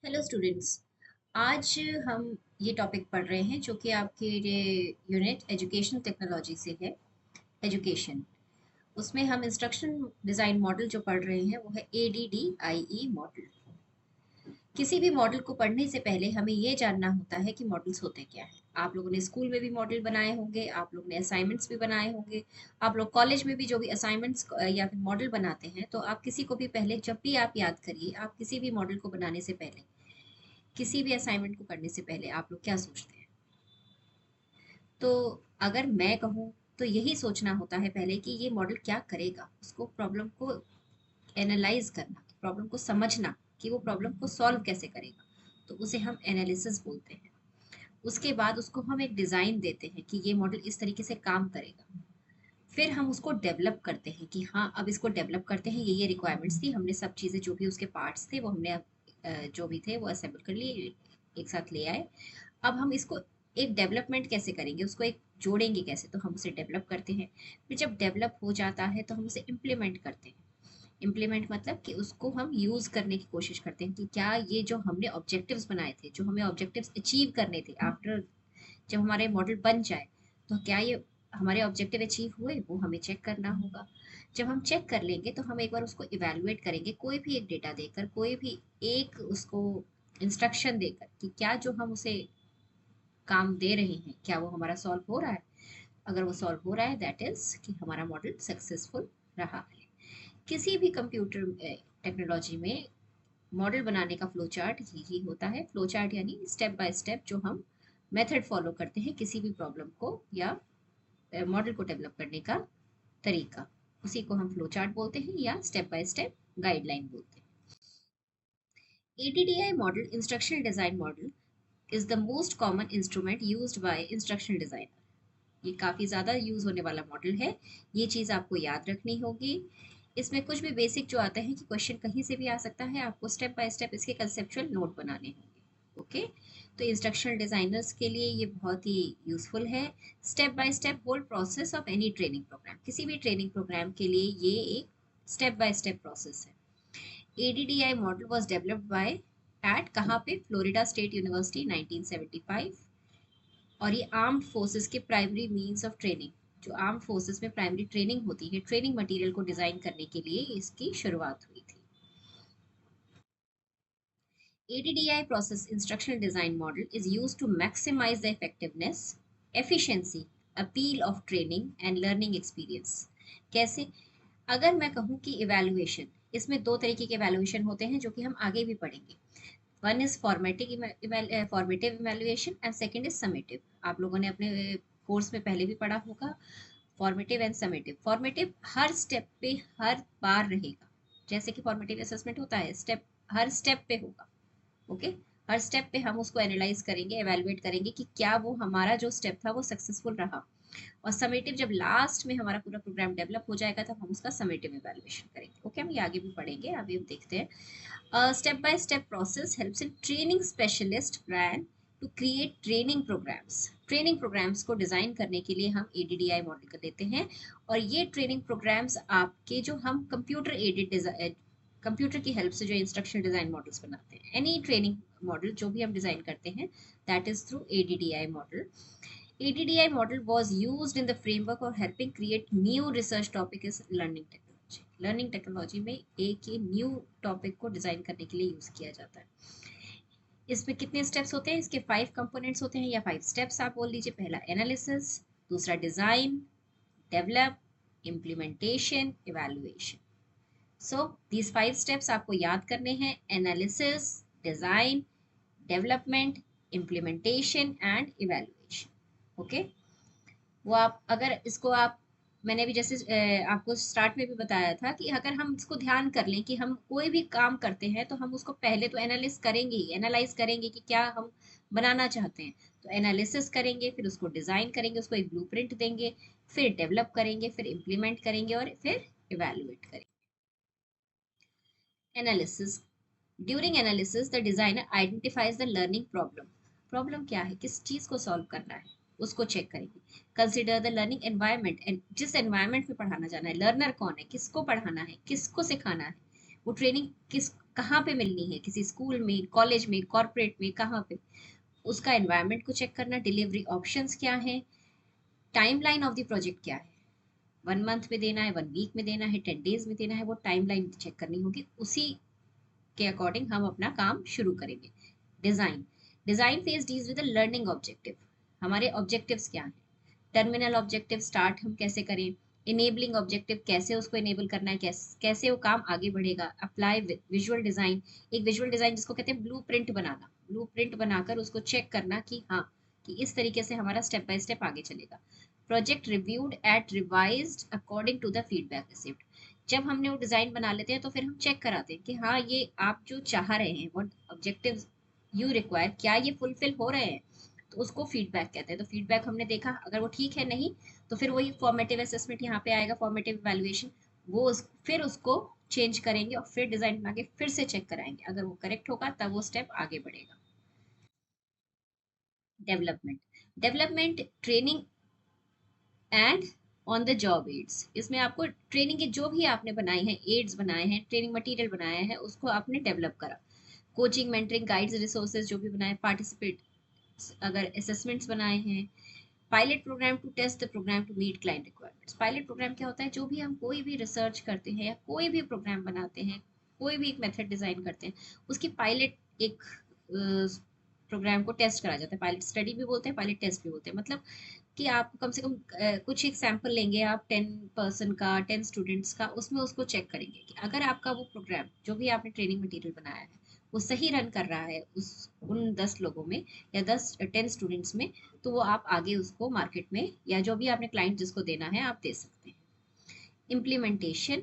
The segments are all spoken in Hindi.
Hello students. आज हम ये टॉपिक पढ़ रहे हैं जो कि आपके यूनिट एजुकेशन टेक्नोलॉजी से है। एजुकेशन, उसमें हम इंस्ट्रक्शन डिज़ाइन मॉडल जो पढ़ रहे हैं वो है ADDIE मॉडल। किसी भी मॉडल को पढ़ने से पहले हमें ये जानना होता है कि मॉडल्स होते क्या हैं। आप लोगों ने स्कूल में भी मॉडल बनाए होंगे, आप लोगों ने असाइनमेंट्स भी बनाए होंगे, आप लोग कॉलेज में भी जो भी असाइनमेंट्स या फिर मॉडल बनाते हैं, तो आप किसी को भी पहले, जब भी आप याद करिए, आप किसी भी मॉडल को बनाने से पहले, किसी भी असाइनमेंट को करने से पहले आप लोग क्या सोचते हैं? तो अगर मैं कहूँ तो यही सोचना होता है पहले कि ये मॉडल क्या करेगा, उसको प्रॉब्लम को एनालाइज करना, प्रॉब्लम को समझना कि वो प्रॉब्लम को सॉल्व कैसे करेगा, तो उसे हम एनालिसिस बोलते हैं। उसके बाद उसको हम एक डिज़ाइन देते हैं कि ये मॉडल इस तरीके से काम करेगा। फिर हम उसको डेवलप करते हैं कि हाँ, अब इसको डेवलप करते हैं, ये रिक्वायरमेंट्स थी, हमने सब चीज़ें जो भी उसके पार्ट्स थे वो हमने जो भी थे वो असेंबल कर लिए, एक साथ ले आए। अब हम इसको एक डेवलपमेंट कैसे करेंगे, उसको एक जोड़ेंगे कैसे, तो हम उसे डेवलप करते हैं। फिर जब डेवलप हो जाता है तो हम उसे इम्प्लीमेंट करते हैं। इम्प्लीमेंट मतलब कि उसको हम यूज़ करने की कोशिश करते हैं कि क्या ये जो हमने ऑब्जेक्टिव्स बनाए थे, जो हमें ऑब्जेक्टिव्स अचीव करने थे, आफ्टर जब हमारे मॉडल बन जाए, तो क्या ये हमारे ऑब्जेक्टिव अचीव हुए, वो हमें चेक करना होगा। जब हम चेक कर लेंगे तो हम एक बार उसको इवेलुएट करेंगे, कोई भी एक डेटा देकर, कोई भी एक उसको इंस्ट्रक्शन देकर कि क्या जो हम उसे काम दे रहे हैं क्या वो हमारा सॉल्व हो रहा है। अगर वो सॉल्व हो रहा है, दैट इज कि हमारा मॉडल सक्सेसफुल रहा है। किसी भी कंप्यूटर टेक्नोलॉजी में मॉडल बनाने का फ्लो चार्ट यही होता है। फ्लो चार्ट यानी स्टेप बाय स्टेप जो हम मेथड फॉलो करते हैं किसी भी प्रॉब्लम को या मॉडल को डेवलप करने का तरीका, उसी को हम फ्लो चार्ट बोलते हैं या स्टेप बाय स्टेप गाइडलाइन बोलते हैं। ADDI model, instructional design model, is the most common instrument used by instructional designer. ये काफ़ी ज़्यादा यूज़ होने वाला मॉडल है, ये चीज़ आपको याद रखनी होगी। इसमें कुछ भी बेसिक जो आता है कि क्वेश्चन कहीं से भी आ सकता है, आपको स्टेप बाय स्टेप इसके कंसेप्चुअल नोट बनाने होंगे। ओके, तो इंस्ट्रक्शनल डिज़ाइनर्स के लिए ये बहुत ही यूज़फुल है। Step by step whole process of any training programme, किसी भी ट्रेनिंग प्रोग्राम के लिए ये एक स्टेप बाय स्टेप प्रोसेस है। ADDI model was developed by at कहाँ पे, फ्लोरिडा स्टेट यूनिवर्सिटी, 1975। और ये आर्म्ड फोर्सेस के प्राइमरी मीन्स ऑफ ट्रेनिंग, जो आर्म्ड फोर्सेस में प्राइमरी ट्रेनिंग होती है, ट्रेनिंग मटेरियल को डिजाइन करने के लिए इसकी शुरुआत हुई थी। ADDI process instructional design model is used to maximize the effectiveness, efficiency, appeal of training and learning experience। कैसे? अगर मैं कहूँ कि इवैल्यूएशन, इसमें दो तरीके के इवैल्यूएशन होते हैं जो कि हम आगे भी पढ़ेंगे। One is formative evaluation and second is summative. आप लोगों ने अपने कोर्स में पहले भी पढ़ा होगा formative and summative. Formative her step पे हर बार रहेगा, जैसे कि फॉर्मेटिव असेसमेंट होता है, स्टेप हर स्टेप पे होगा। ओके, हर स्टेप पे हम उसको एनालाइज करेंगे, एवेलुएट करेंगे कि क्या वो हमारा जो स्टेप था वो सक्सेसफुल रहा। और समेटिव जब लास्ट में हमारा पूरा प्रोग्राम डेवलप हो जाएगा तब हम उसका समेटिव इवैल्यूएशन करेंगे। ओके, हम ये आगे भी पढ़ेंगे, अभी हम देखते हैं। Step by step process helps in training specialist plan to create training programmes. Training programmes को डिजाइन करने के लिए हम ADDI मॉडल कर देते हैं। और ये ट्रेनिंग प्रोग्राम्स आपके, जो हम कंप्यूटर एडेड, कंप्यूटर की हेल्प से जो इंस्ट्रक्शन डिजाइन मॉडल्स बनाते हैं, एनी ट्रेनिंग मॉडल जो भी हम डिजाइन करते हैं, that is through ADDI model. ADDI model was used in the framework of helping create new research topic is learning technology। Learning technology में एक ही न्यू टॉपिक को डिजाइन करने के लिए यूज किया जाता है। इसमें कितने स्टेप्स होते हैं? इसके 5 कंपोनेंट्स होते हैं या 5 स्टेप्स आप बोल लीजिए। पहला एनालिसिस, दूसरा design, develop, implementation, evaluation. So these 5 steps आपको याद करने हैं: analysis, design, development, implementation and evaluation. Okay, वो आप अगर इसको आप, मैंने भी जैसे आपको स्टार्ट में भी बताया था कि अगर हम इसको ध्यान कर लें कि हम कोई भी काम करते हैं तो हम उसको पहले तो एनालिस करेंगे ही, एनालाइज करेंगे कि क्या हम बनाना चाहते हैं। तो एनालिसिस करेंगे, फिर उसको डिजाइन करेंगे, उसको एक ब्लूप्रिंट देंगे, फिर डेवलप करेंगे, फिर इम्प्लीमेंट करेंगे और फिर इवैल्यूएट करेंगे। Analysis, during analysis the designer identifies the learning problem. Problem क्या है, किस चीज को सॉल्व करना है, उसको चेक करेंगे। Consider the learning environment, and जिस एनवायरनमेंट में पढ़ाना जाना है, लर्नर कौन है, किसको पढ़ाना है, किसको सिखाना है, वो ट्रेनिंग किस कहाँ पे मिलनी है, किसी स्कूल में, कॉलेज में, कॉर्पोरेट में, कहाँ पे, उसका एनवायरनमेंट को चेक करना, डिलीवरी ऑप्शंस क्या है, टाइमलाइन ऑफ द प्रोजेक्ट क्या है, 1 मंथ में देना है, 1 वीक में देना है, 10 डेज में देना है, वो टाइमलाइन चेक करनी होगी। उसी के अकॉर्डिंग हम अपना काम शुरू करेंगे। Design, design phase deals with the learning objective. हमारे ऑब्जेक्टिव्स क्या हैं, टर्मिनल ऑब्जेक्टिव स्टार्ट हम कैसे करें, इनेबलिंग ऑब्जेक्टिव कैसे उसको इनेबल करना है, कैसे वो काम आगे बढ़ेगा, अप्लाई विजुअल डिजाइन, एक विजुअल डिजाइन जिसको कहते हैं ब्लूप्रिंट बनाना, ब्लूप्रिंट बनाकर उसको चेक करना कि हाँ, कि इस तरीके से हमारा स्टेप बाय स्टेप आगे चलेगा। Project reviewed at revised according to the feedback received. जब हमने वो डिजाइन बना लेते हैं तो फिर हम चेक कराते हैं कि हाँ, ये आप जो चाह रहे हैं, व्हाट ऑब्जेक्टिव्स यू रिक्वायर, क्या ये फुलफिल हो रहे हैं, तो उसको फीडबैक कहते हैं। तो फीडबैक हमने देखा, अगर वो ठीक है, नहीं तो फिर वही फॉर्मेटिव असेसमेंट यहाँ पे आएगा, फॉर्मेटिव इवैल्यूएशन, फिर उसको चेंज करेंगे और फिर डिजाइन बना के फिर से चेक कराएंगे, अगर वो करेक्ट होगा तब वो स्टेप आगे बढ़ेगा। Development, development training and on the job aids. इसमें आपको ट्रेनिंग के जो भी आपने बनाए हैं, एड्स बनाए हैं, ट्रेनिंग मटेरियल बनाया है, उसको आपने डेवलप करा। कोचिंग, मेंटरिंग, गाइड्स, रिसोर्सेज जो भी बनाए, पार्टिसिपेट, अगर असेसमेंट्स बनाए हैं, pilot programme to test the programme to meet client requirements. Pilot programme क्या होता है, जो भी हम कोई भी रिसर्च करते हैं या कोई भी प्रोग्राम बनाते हैं, कोई भी एक मेथड डिजाइन करते हैं, उसकी पायलट एक प्रोग्राम को टेस्ट करा जाता है। पायलट स्टडी भी बोलते हैं, पायलट टेस्ट भी बोलते हैं। मतलब कि आप कम से कम कुछ एक सैंपल लेंगे आप 10 पर्सन का, 10 स्टूडेंट्स का, उसमें उसको चेक करेंगे कि अगर आपका वो प्रोग्राम जो भी आपने ट्रेनिंग मटेरियल बनाया है वो सही रन कर रहा है उस उन 10 लोगों में या 10 स्टूडेंट्स में, तो वो आप आगे उसको मार्केट में या जो भी आपने क्लाइंट जिसको देना है आप दे सकते हैं। Implementation,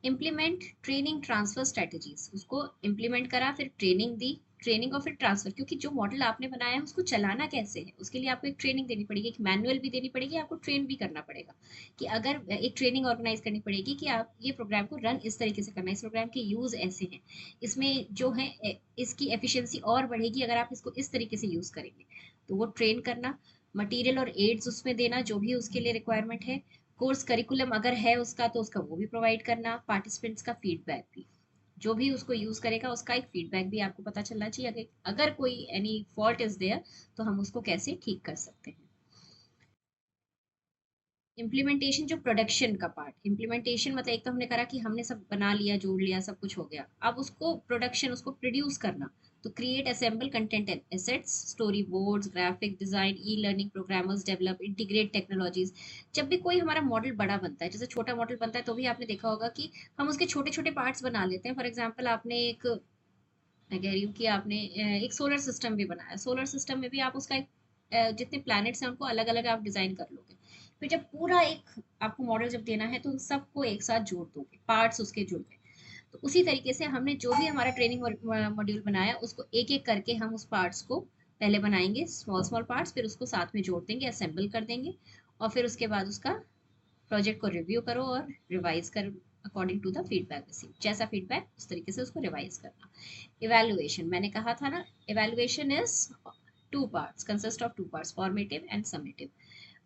implement training transfer strategies, उसको इम्प्लीमेंट करा, फिर ट्रेनिंग दी, ट्रेनिंग और फिर ट्रांसफर, क्योंकि जो मॉडल आपने बनाया है उसको चलाना कैसे है, उसके लिए आपको एक ट्रेनिंग देनी पड़ेगी, एक मैनुअल भी देनी पड़ेगी, आपको ट्रेन भी करना पड़ेगा, कि अगर एक ट्रेनिंग ऑर्गेनाइज करनी पड़ेगी कि आप ये प्रोग्राम को रन इस तरीके से करना है, इस प्रोग्राम के यूज ऐसे हैं, इसमें जो है इसकी एफिशिएंसी और बढ़ेगी अगर आप इसको इस तरीके से यूज करेंगे, तो वो ट्रेन करना। मटेरियल और एड्स उसमें देना जो भी उसके लिए रिक्वायरमेंट है। कोर्स करिकुलम अगर है उसका तो उसका वो भी प्रोवाइड करना। पार्टिसिपेंट्स का फीडबैक भी, जो भी उसको यूज करेगा उसका एक फीडबैक भी आपको पता चलना चाहिए, अगर कोई एनी फॉल्ट इज देयर तो हम उसको कैसे ठीक कर सकते हैं। इम्प्लीमेंटेशन, जो प्रोडक्शन का पार्ट, इम्प्लीमेंटेशन मतलब एक तो हमने करा कि हमने सब बना लिया, जोड़ लिया, सब कुछ हो गया, अब उसको प्रोडक्शन, उसको प्रोड्यूस करना। तो create assemble content and assets, story boards, graphic design, e learning programmers, develop, integrate technologies. जब भी कोई हमारा मॉडल बड़ा बनता है, जैसे छोटा मॉडल बनता है, तो भी आपने देखा होगा कि हम उसके छोटे छोटे पार्ट्स बना लेते हैं। फॉर एग्जाम्पल आपने एक, मैं कह रही हूँ कि आपने एक सोलर सिस्टम भी बनाया, सोलर सिस्टम में भी आप उसका एक जितने प्लैनेट्स हैं उनको अलग अलग आप डिजाइन कर लोगे, फिर जब पूरा एक आपको मॉडल जब देना है तो उन सबको एक साथ जोड़ दोगे, पार्ट्स उसके जुड़ गए। तो उसी तरीके से हमने जो भी हमारा ट्रेनिंग मॉड्यूल बनाया उसको एक एक करके हम उस पार्ट्स को पहले बनाएंगे, स्मॉल स्मॉल पार्ट्स, फिर उसको साथ में जोड़ देंगे, असेंबल कर देंगे, और फिर उसके बाद उसका प्रोजेक्ट को रिव्यू करो और रिवाइज कर according to the feedback receive, जैसा फीडबैक उस तरीके से उसको रिवाइज करना। इवैल्यूएशन, मैंने कहा था ना, evaluation is two parts, consist of two parts, formative and summative.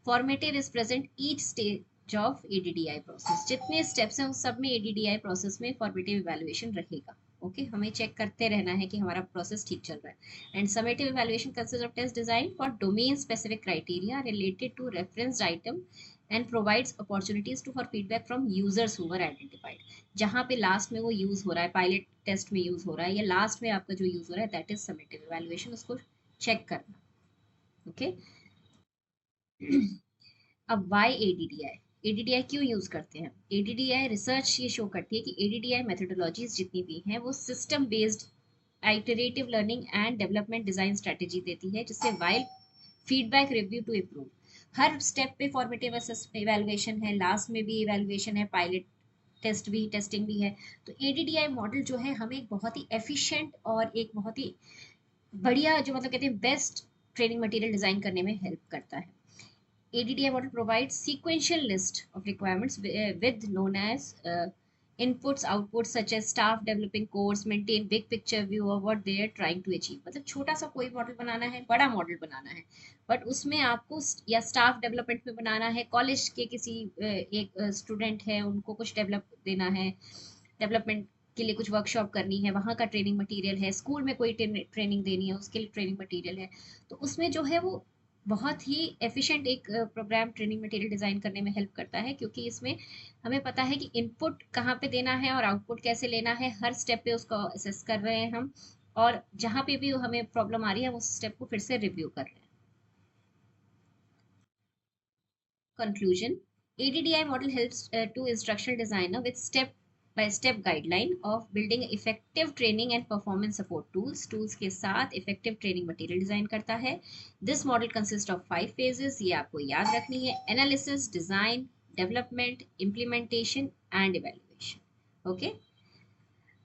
Formative is present each stage of ADDI process, जितने स्टेप्स हैं उस सब में एडीडीआई प्रोसेस में फॉर्मेटिव इवैल्यूएशन रहेगा। ओके हमें चेक करते रहना है कि हमारा प्रोसेस ठीक चल रहा है। And summative evaluation consist of test design for domain specific criteria related to reference item and provides opportunities to for feedback from users who were identified. जहाँ पे लास्ट में वो यूज हो रहा है, पायलट टेस्ट में यूज हो रहा है या लास्ट में आपका जो यूज हो रहा है, दैट इज समेटिव इवैल्यूएशन, उसको चेक करना। ओके अब वाई एडीडीआई, एडीडीआई क्यों यूज करते हैं? एडीडीआई रिसर्च ये शो करती है कि एडीडीआई मेथोडोलॉजीज जितनी भी हैं वो system based iterative learning and development design strategy देती है, जिससे while feedback review to improve. हर स्टेप पे फॉर्मेटिव इवैल्यूएशन है, लास्ट में भी इवैल्यूएशन है, पायलट टेस्ट भी, टेस्टिंग भी है। तो एडीडीआई मॉडल जो है हमें एक बहुत ही एफिशिएंट और एक बहुत ही बढ़िया, जो मतलब कहते हैं बेस्ट ट्रेनिंग मटेरियल डिजाइन करने में हेल्प करता है। ADDI model provides sequential list of requirements with known as inputs, outputs such as staff developing course, maintain big picture view of what they are trying to achieve। मतलब छोटा सा कोई मॉडल बनाना है, बड़ा मॉडल बनाना है, बट उसमें आपको या स्टाफ डेवलपमेंट में बनाना है, कॉलेज के किसी एक स्टूडेंट है उनको कुछ डेवलप देना है, डेवलपमेंट के लिए कुछ वर्कशॉप करनी है, वहाँ का ट्रेनिंग मटेरियल है, स्कूल में कोई ट्रेनिंग देनी है उसके लिए ट्रेनिंग मटेरियल है। तो उसमें जो है वो बहुत ही एफिशिएंट एक प्रोग्राम ट्रेनिंग मटेरियल डिज़ाइन करने में हेल्प करता है, क्योंकि इसमें हमें पता है कि इनपुट कहाँ पे देना है और आउटपुट कैसे लेना है, हर स्टेप पे उसको असेस कर रहे हैं हम, और जहाँ पे भी हमें प्रॉब्लम आ रही है हम उस स्टेप को फिर से रिव्यू कर रहे हैं। Conclusion: ADDI model helps to instructional designer with step-by-step guideline of building effective training and performance support tools. Tools के साथ effective training material design करता है. This model consists of 5 phases. ये आपको याद रखनी है: analysis, design, development, implementation and evaluation. Okay?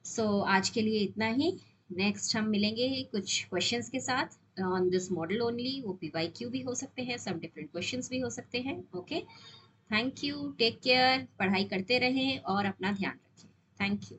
So आज के लिए इतना ही. नेक्स्ट हम मिलेंगे कुछ क्वेश्चंस के साथ ऑन दिस मॉडल ओनली. वो PYQ भी हो सकते हैं, सब डिफरेंट क्वेश्चंस भी हो सकते हैं. Okay, thank you, take care, पढ़ाई करते रहें और अपना ध्यान रखें. Thank you.